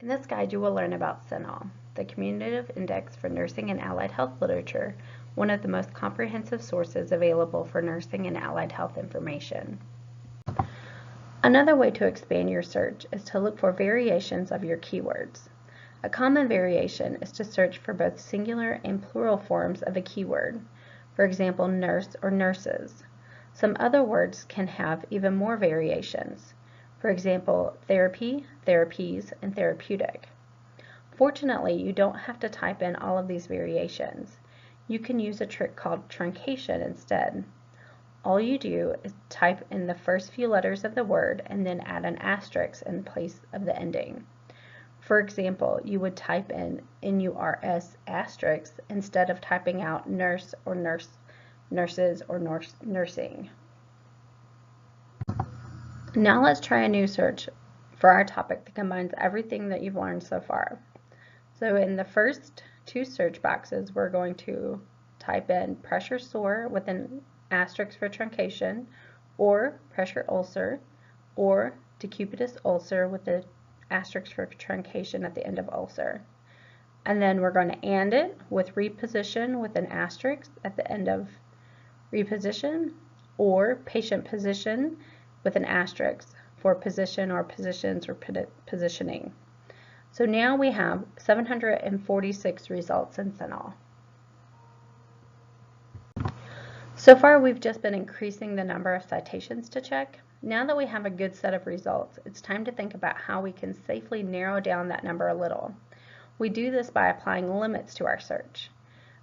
In this guide, you will learn about CINAHL, the Cumulative Index for Nursing and Allied Health Literature, one of the most comprehensive sources available for nursing and allied health information. Another way to expand your search is to look for variations of your keywords. A common variation is to search for both singular and plural forms of a keyword, for example, nurse or nurses. Some other words can have even more variations. For example, therapy, therapies, and therapeutic. Fortunately, you don't have to type in all of these variations. You can use a trick called truncation instead. All you do is type in the first few letters of the word and then add an asterisk in place of the ending. For example, you would type in NURS asterisk instead of typing out nurse or nurses or nursing. Now let's try a new search for our topic that combines everything that you've learned so far. So in the first two search boxes, we're going to type in pressure sore with an asterisk for truncation, or pressure ulcer, or decubitus ulcer with the asterisk for truncation at the end of ulcer. And then we're going to and it with reposition with an asterisk at the end of reposition, or patient position with an asterisk for position or positions or positioning. So now we have 746 results in CINAHL. So far we've just been increasing the number of citations to check. Now that we have a good set of results, it's time to think about how we can safely narrow down that number a little. We do this by applying limits to our search.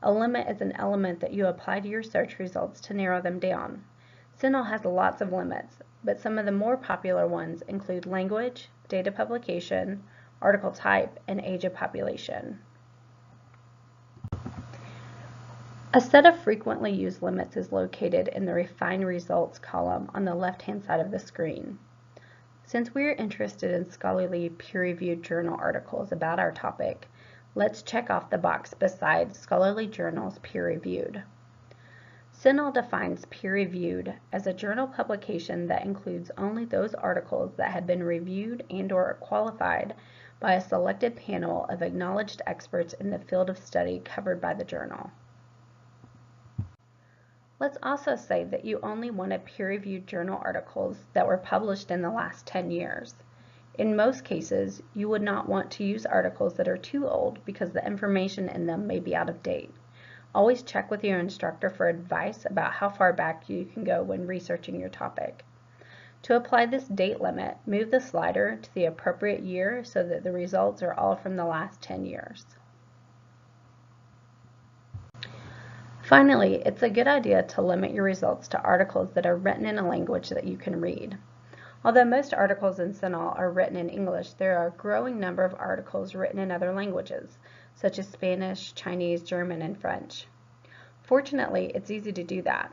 A limit is an element that you apply to your search results to narrow them down. CINAHL has lots of limits, but some of the more popular ones include language, date of publication, article type, and age of population. A set of frequently used limits is located in the Refine Results column on the left-hand side of the screen. Since we are interested in scholarly peer-reviewed journal articles about our topic, let's check off the box beside scholarly journals peer-reviewed. CINAHL defines peer-reviewed as a journal publication that includes only those articles that have been reviewed and/or qualified by a selected panel of acknowledged experts in the field of study covered by the journal. Let's also say that you only wanted peer-reviewed journal articles that were published in the last 10 years. In most cases, you would not want to use articles that are too old because the information in them may be out of date. Always check with your instructor for advice about how far back you can go when researching your topic. To apply this date limit, move the slider to the appropriate year so that the results are all from the last 10 years. Finally, it's a good idea to limit your results to articles that are written in a language that you can read. Although most articles in CINAHL are written in English, there are a growing number of articles written in other languages, such as Spanish, Chinese, German, and French. Fortunately, it's easy to do that.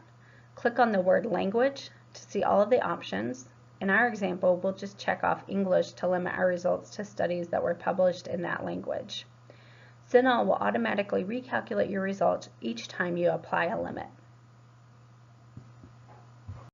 Click on the word language to see all of the options. In our example, we'll just check off English to limit our results to studies that were published in that language. CINAHL will automatically recalculate your results each time you apply a limit.